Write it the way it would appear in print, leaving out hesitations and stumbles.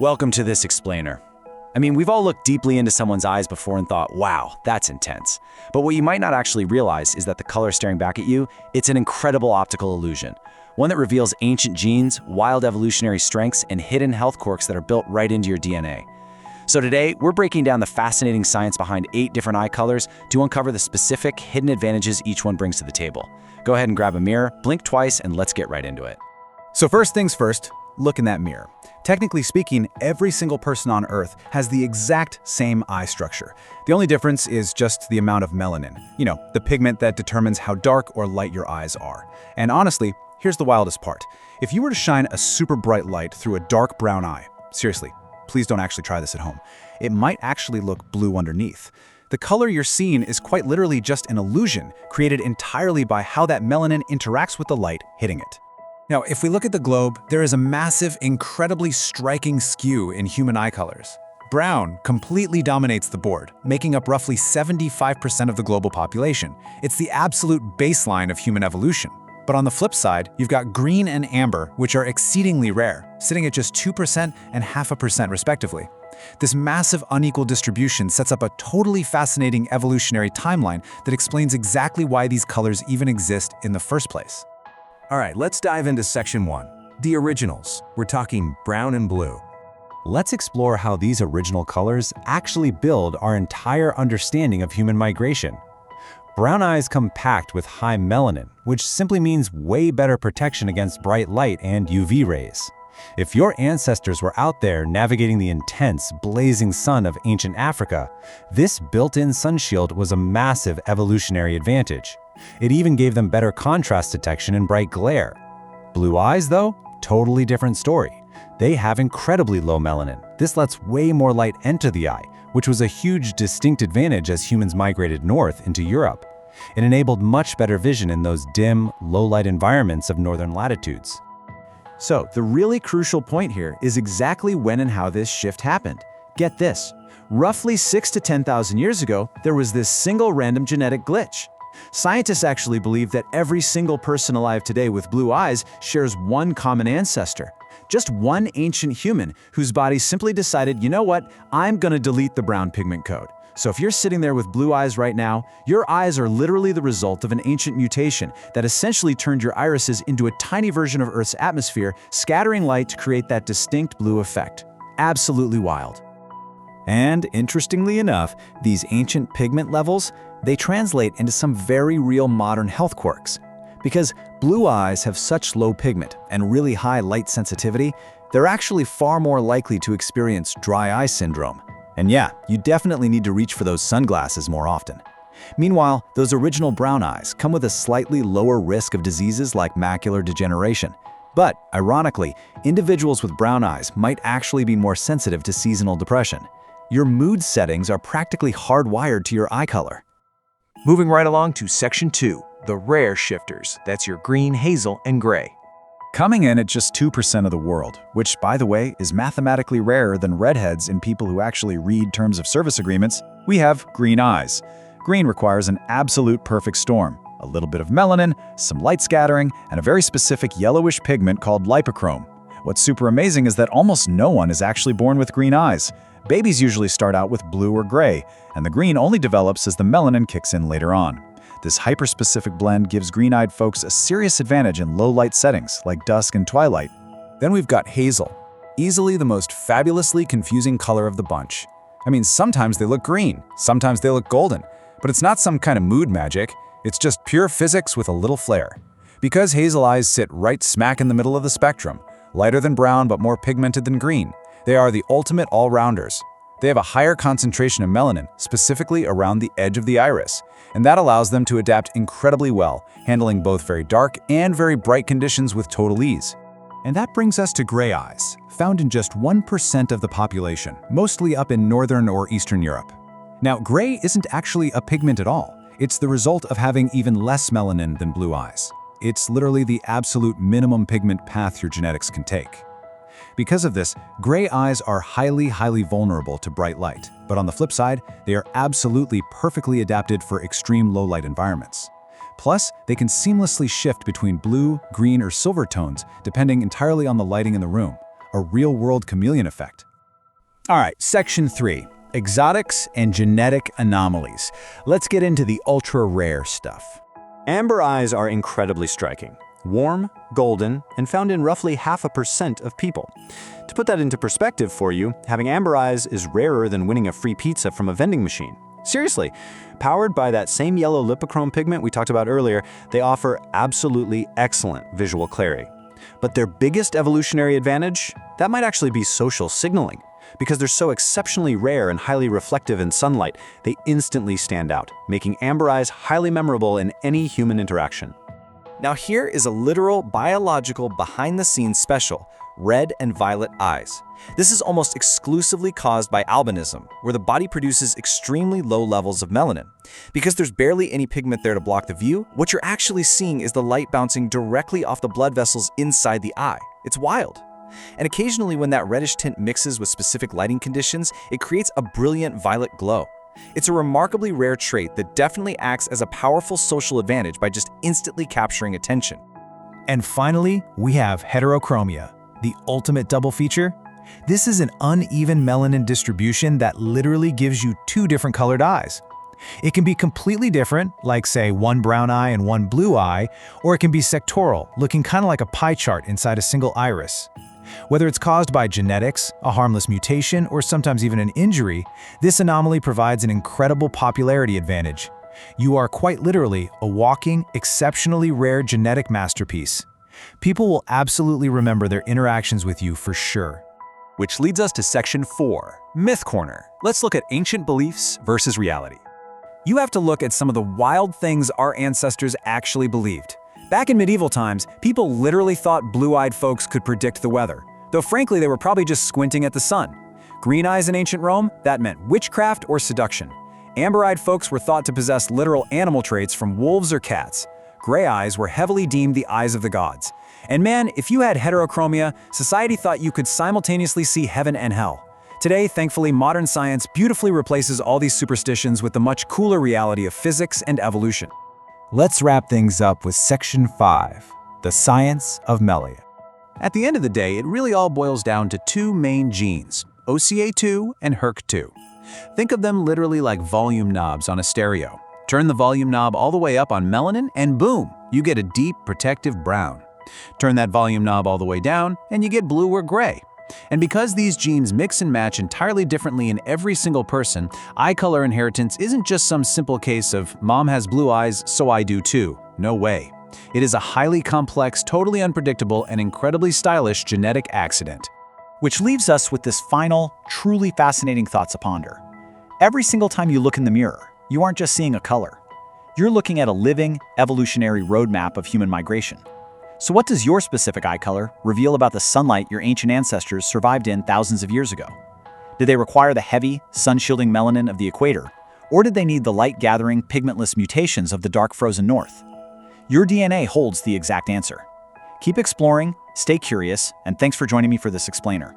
Welcome to this explainer. I mean, we've all looked deeply into someone's eyes before and thought, wow, that's intense. But what you might not actually realize is that the color staring back at you, it's an incredible optical illusion. One that reveals ancient genes, wild evolutionary strengths, and hidden health quirks that are built right into your DNA. So today, we're breaking down the fascinating science behind 8 different eye colors to uncover the specific hidden advantages each one brings to the table. Go ahead and grab a mirror, blink twice, and let's get right into it. So first things first, look in that mirror. Technically speaking, every single person on Earth has the exact same eye structure. The only difference is just the amount of melanin. You know, the pigment that determines how dark or light your eyes are. And honestly, here's the wildest part. If you were to shine a super bright light through a dark brown eye, seriously, please don't actually try this at home, it might actually look blue underneath. The color you're seeing is quite literally just an illusion created entirely by how that melanin interacts with the light hitting it. Now, if we look at the globe, there is a massive, incredibly striking skew in human eye colors. Brown completely dominates the board, making up roughly 75% of the global population. It's the absolute baseline of human evolution. But on the flip side, you've got green and amber, which are exceedingly rare, sitting at just 2% and 0.5% respectively. This massive unequal distribution sets up a totally fascinating evolutionary timeline that explains exactly why these colors even exist in the first place. All right, let's dive into section 1, the originals. We're talking brown and blue. Let's explore how these original colors actually build our entire understanding of human migration. Brown eyes come packed with high melanin, which simply means way better protection against bright light and UV rays. If your ancestors were out there navigating the intense, blazing sun of ancient Africa, this built-in sunshield was a massive evolutionary advantage. It even gave them better contrast detection in bright glare. Blue eyes, though, totally different story. They have incredibly low melanin. This lets way more light enter the eye, which was a huge distinct advantage as humans migrated north into Europe. It enabled much better vision in those dim, low-light environments of northern latitudes. So, the really crucial point here is exactly when and how this shift happened. Get this, roughly 6,000 to 10,000 years ago, there was this single random genetic glitch. Scientists actually believe that every single person alive today with blue eyes shares one common ancestor. Just one ancient human whose body simply decided, you know what, I'm gonna delete the brown pigment code. So if you're sitting there with blue eyes right now, your eyes are literally the result of an ancient mutation that essentially turned your irises into a tiny version of Earth's atmosphere, scattering light to create that distinct blue effect. Absolutely wild. And interestingly enough, these ancient pigment levels, they translate into some very real modern health quirks. Because blue eyes have such low pigment and really high light sensitivity, they're actually far more likely to experience dry eye syndrome. And yeah, you definitely need to reach for those sunglasses more often. Meanwhile, those original brown eyes come with a slightly lower risk of diseases like macular degeneration. But, ironically, individuals with brown eyes might actually be more sensitive to seasonal depression. Your mood settings are practically hardwired to your eye color. Moving right along to section 2, the rare shifters. That's your green, hazel, and gray. Coming in at just 2% of the world, which, by the way, is mathematically rarer than redheads in people who actually read terms of service agreements, we have green eyes. Green requires an absolute perfect storm. A little bit of melanin, some light scattering, and a very specific yellowish pigment called lipochrome. What's super amazing is that almost no one is actually born with green eyes. Babies usually start out with blue or gray, and the green only develops as the melanin kicks in later on. This hyper-specific blend gives green-eyed folks a serious advantage in low-light settings like dusk and twilight. Then we've got hazel, easily the most fabulously confusing color of the bunch. I mean, sometimes they look green, sometimes they look golden, but it's not some kind of mood magic, it's just pure physics with a little flair. Because hazel eyes sit right smack in the middle of the spectrum, lighter than brown but more pigmented than green, they are the ultimate all-rounders. They have a higher concentration of melanin, specifically around the edge of the iris, and that allows them to adapt incredibly well, handling both very dark and very bright conditions with total ease. And that brings us to gray eyes, found in just 1% of the population, mostly up in Northern or Eastern Europe. Now, gray isn't actually a pigment at all. It's the result of having even less melanin than blue eyes. It's literally the absolute minimum pigment path your genetics can take. Because of this, gray eyes are highly vulnerable to bright light. But on the flip side, they are absolutely perfectly adapted for extreme low-light environments. Plus, they can seamlessly shift between blue, green, or silver tones, depending entirely on the lighting in the room. a real-world chameleon effect. All right, Section 3. Exotics and genetic anomalies. Let's get into the ultra-rare stuff. Amber eyes are incredibly striking. Warm, golden, and found in roughly 0.5% of people. To put that into perspective for you, having amber eyes is rarer than winning a free pizza from a vending machine. Seriously, powered by that same yellow lipochrome pigment we talked about earlier, they offer absolutely excellent visual clarity. But their biggest evolutionary advantage? That might actually be social signaling. Because they're so exceptionally rare and highly reflective in sunlight, they instantly stand out, making amber eyes highly memorable in any human interaction. Now here is a literal biological behind-the-scenes special, red and violet eyes. This is almost exclusively caused by albinism, where the body produces extremely low levels of melanin. Because there's barely any pigment there to block the view, what you're actually seeing is the light bouncing directly off the blood vessels inside the eye. It's wild. And occasionally when that reddish tint mixes with specific lighting conditions, it creates a brilliant violet glow. It's a remarkably rare trait that definitely acts as a powerful social advantage by just instantly capturing attention. And finally, we have heterochromia, the ultimate double feature. This is an uneven melanin distribution that literally gives you two different colored eyes. It can be completely different, like say one brown eye and one blue eye, or it can be sectoral, looking kind of like a pie chart inside a single iris. Whether it's caused by genetics, a harmless mutation, or sometimes even an injury, this anomaly provides an incredible popularity advantage. You are quite literally a walking, exceptionally rare genetic masterpiece. People will absolutely remember their interactions with you for sure. Which leads us to Section 4, Myth Corner. Let's look at ancient beliefs versus reality. You have to look at some of the wild things our ancestors actually believed. Back in medieval times, people literally thought blue-eyed folks could predict the weather, though frankly they were probably just squinting at the sun. Green eyes in ancient Rome, that meant witchcraft or seduction. Amber-eyed folks were thought to possess literal animal traits from wolves or cats. Gray eyes were heavily deemed the eyes of the gods. And man, if you had heterochromia, society thought you could simultaneously see heaven and hell. Today, thankfully, modern science beautifully replaces all these superstitions with the much cooler reality of physics and evolution. Let's wrap things up with Section 5, the science of melia. At the end of the day, it really all boils down to two main genes, OCA2 and HERC2. Think of them literally like volume knobs on a stereo. Turn the volume knob all the way up on melanin and boom, you get a deep, protective brown. Turn that volume knob all the way down and you get blue or gray. And because these genes mix and match entirely differently in every single person, eye color inheritance isn't just some simple case of mom has blue eyes, so I do too. No way. It is a highly complex, totally unpredictable, and incredibly stylish genetic accident. Which leaves us with this final, truly fascinating thought to ponder. Every single time you look in the mirror, you aren't just seeing a color. You're looking at a living, evolutionary roadmap of human migration. So what does your specific eye color reveal about the sunlight your ancient ancestors survived in thousands of years ago? Did they require the heavy, sun-shielding melanin of the equator, or did they need the light-gathering, pigmentless mutations of the dark frozen north? Your DNA holds the exact answer. Keep exploring, stay curious, and thanks for joining me for this explainer.